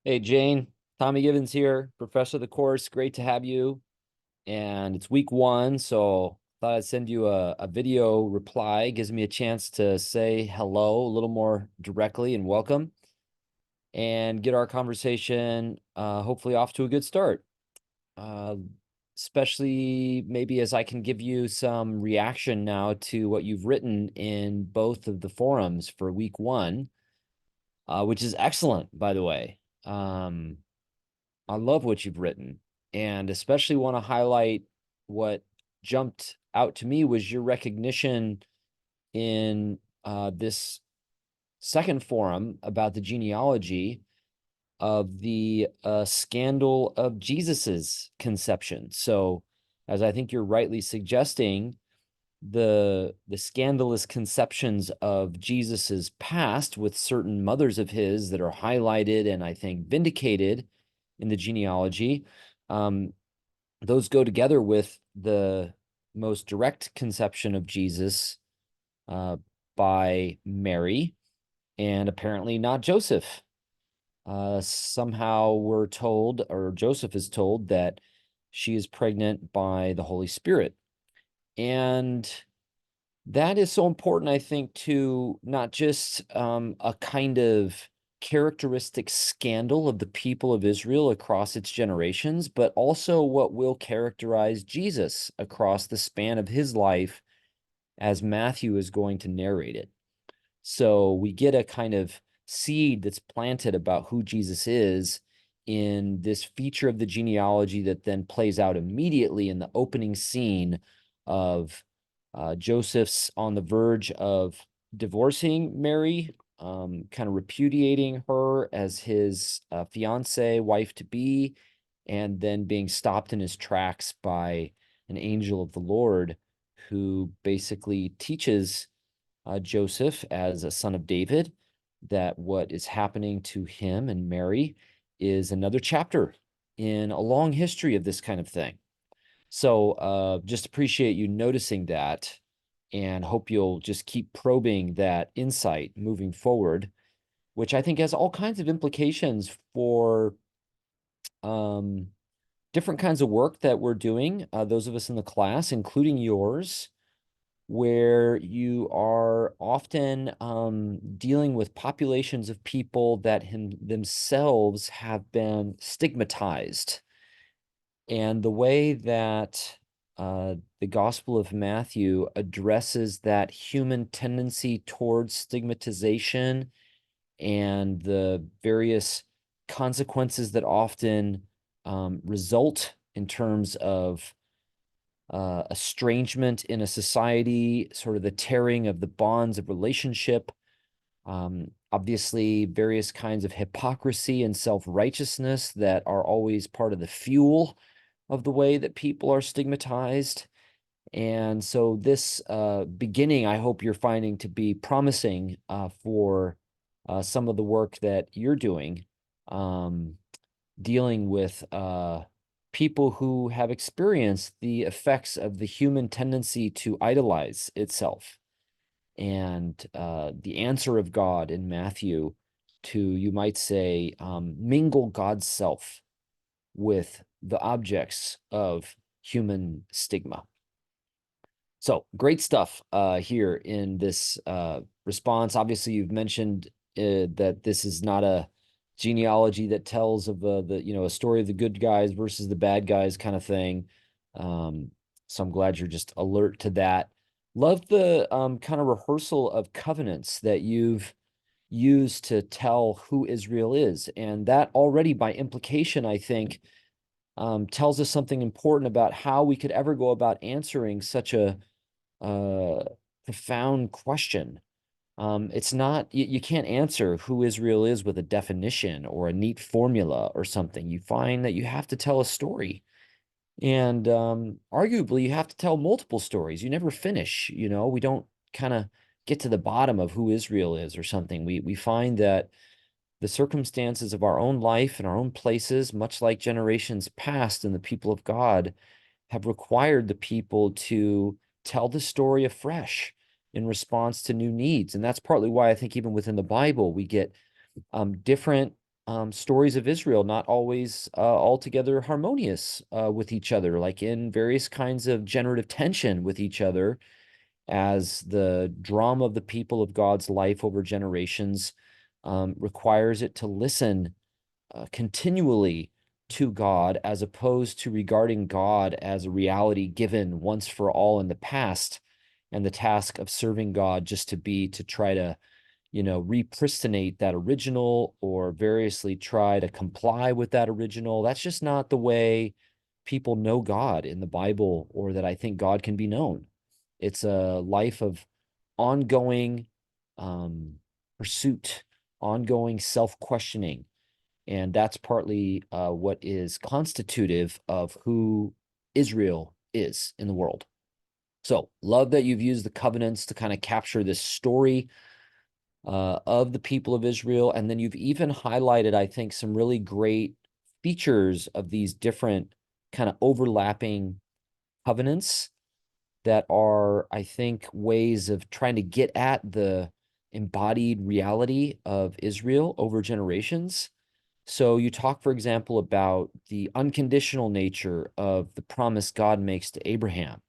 Hey, Jayne, Tommy Gibbons here, professor of the course. Great to have you. And it's week one, so thought I'd send you a video reply. Gives me a chance to say hello a little more directly and welcome and get our conversation hopefully off to a good start. Uh, Especially maybe as I can give you some reaction now to what you've written in both of the forums for week one, which is excellent, by the way. I love what you've written, and especially want to highlight what jumped out to me was your recognition in this second forum about the genealogy of the scandal of Jesus's conception. So, as I think you're rightly suggesting, the scandalous conceptions of Jesus's past with certain mothers of his that are highlighted and I think vindicated in the genealogy, um, those go together with the most direct conception of Jesus uh, by Mary and apparently not Joseph. Somehow we're told, or Joseph is told, that she is pregnant by the Holy Spirit. And that is so important, I think, to not just a kind of characteristic scandal of the people of Israel across its generations, but also what will characterize Jesus across the span of his life as Matthew is going to narrate it. So we get a kind of seed that's planted about who Jesus is in this feature of the genealogy that then plays out immediately in the opening scene of Joseph's on the verge of divorcing Mary, kind of repudiating her as his fiance, wife to be, and then being stopped in his tracks by an angel of the Lord who basically teaches Joseph as a son of David that what is happening to him and Mary is another chapter in a long history of this kind of thing. So just appreciate you noticing that and hope you'll just keep probing that insight moving forward, which I think has all kinds of implications for um, different kinds of work that we're doing, those of us in the class, including yours, where you are often dealing with populations of people that themselves have been stigmatized. And the way that the Gospel of Matthew addresses that human tendency towards stigmatization and the various consequences that often result in terms of estrangement in a society, sort of the tearing of the bonds of relationship, obviously various kinds of hypocrisy and self-righteousness that are always part of the fuel of the way that people are stigmatized. And so this beginning, I hope you're finding to be promising for some of the work that you're doing, dealing with people who have experienced the effects of the human tendency to idolize itself and the answer of God in Matthew to, you might say, mingle God's self with the objects of human stigma. So great stuff here in this response. Obviously, you've mentioned that this is not a genealogy that tells of a story of the good guys versus the bad guys kind of thing. So I'm glad you're just alert to that. Love the kind of rehearsal of covenants that you've used to tell who Israel is. And that already by implication, I think, tells us something important about how we could ever go about answering such a profound question. It's not, you can't answer who Israel is with a definition or a neat formula or something. You find that you have to tell a story. And arguably, you have to tell multiple stories. You never finish, we don't kind of get to the bottom of who Israel is or something. We find that the circumstances of our own life and our own places, much like generations past and the people of God, have required the people to tell the story afresh in response to new needs. And that's partly why I think even within the Bible, we get different stories of Israel not always altogether harmonious with each other, like in various kinds of generative tension with each other, as the drama of the people of God's life over generations requires it to listen continually to God, as opposed to regarding God as a reality given once for all in the past, and the task of serving God just to try to repristinate that original, or variously try to comply with that original. That's just not the way people know God in the Bible, or that I think God can be known. It's a life of ongoing pursuit, ongoing self-questioning. And that's partly what is constitutive of who Israel is in the world. So, love that you've used the covenants to kind of capture this story of the people of Israel. And then you've even highlighted, I think, some really great features of these different kind of overlapping covenants that are, I think, ways of trying to get at the embodied reality of Israel over generations. So you talk, for example, about the unconditional nature of the promise God makes to Abraham.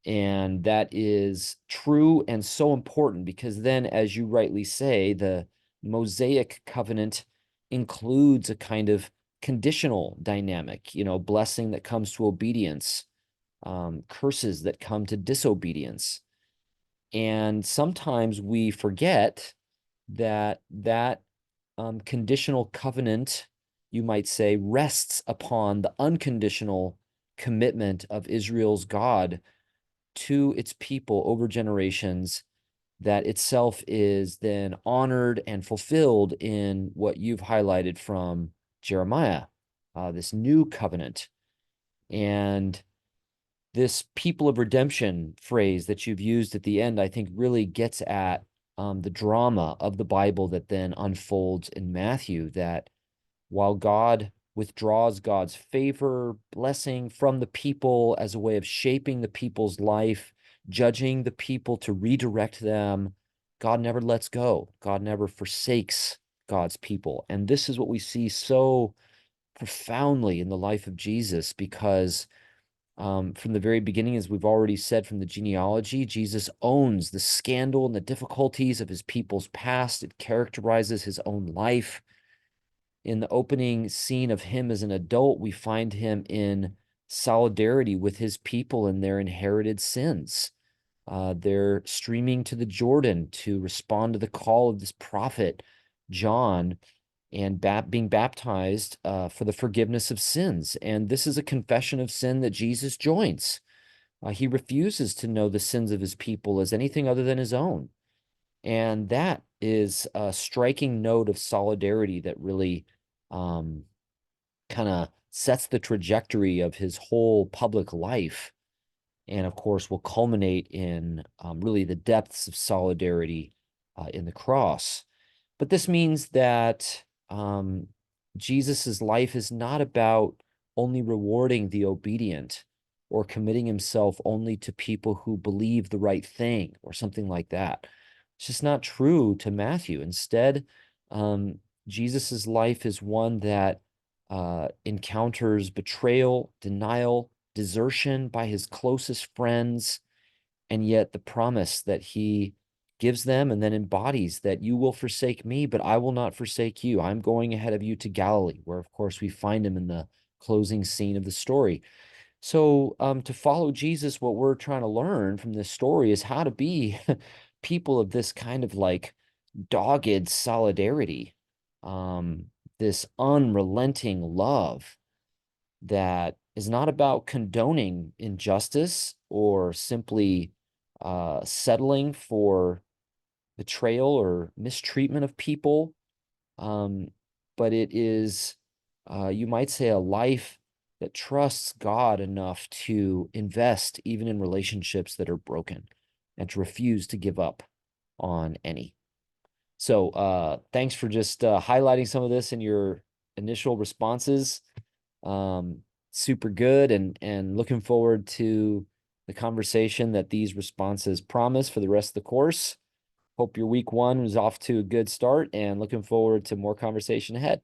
And that is true and so important, because then, as you rightly say, the Mosaic covenant includes a kind of conditional dynamic, blessing that comes to obedience, curses that come to disobedience. And sometimes we forget that conditional covenant, you might say, rests upon the unconditional commitment of Israel's God to its people over generations, that itself is then honored and fulfilled in what you've highlighted from Jeremiah, this new covenant. And this people of redemption phrase that you've used at the end, I think, really gets at the drama of the Bible that then unfolds in Matthew, that while God withdraws God's favor, blessing from the people as a way of shaping the people's life, judging the people to redirect them, God never lets go. God never forsakes God's people. And this is what we see so profoundly in the life of Jesus, because from the very beginning, as we've already said from the genealogy, Jesus owns the scandal and the difficulties of his people's past. It characterizes his own life. In the opening scene of him as an adult, we find him in solidarity with his people and their inherited sins. They're streaming to the Jordan to respond to the call of this prophet, John, and being baptized for the forgiveness of sins. And this is a confession of sin that Jesus joins. He refuses to know the sins of his people as anything other than his own. And that is a striking note of solidarity that really kind of sets the trajectory of his whole public life. And of course, will culminate in really the depths of solidarity in the cross. But this means that Jesus's life is not about only rewarding the obedient, or committing himself only to people who believe the right thing, or something like that. It's just not true to Matthew. Instead, Jesus's life is one that encounters betrayal, denial, desertion by his closest friends, and yet the promise that he gives them and then embodies, that you will forsake me, but I will not forsake you. I'm going ahead of you to Galilee, where, of course, we find him in the closing scene of the story. So to follow Jesus, what we're trying to learn from this story is how to be people of this kind of like dogged solidarity, this unrelenting love that is not about condoning injustice, or simply settling for betrayal or mistreatment of people, but it is, you might say, a life that trusts God enough to invest even in relationships that are broken, and to refuse to give up on any. So thanks for just highlighting some of this in your initial responses. Super good, and looking forward to the conversation that these responses promise for the rest of the course. Hope your week one was off to a good start, and looking forward to more conversation ahead.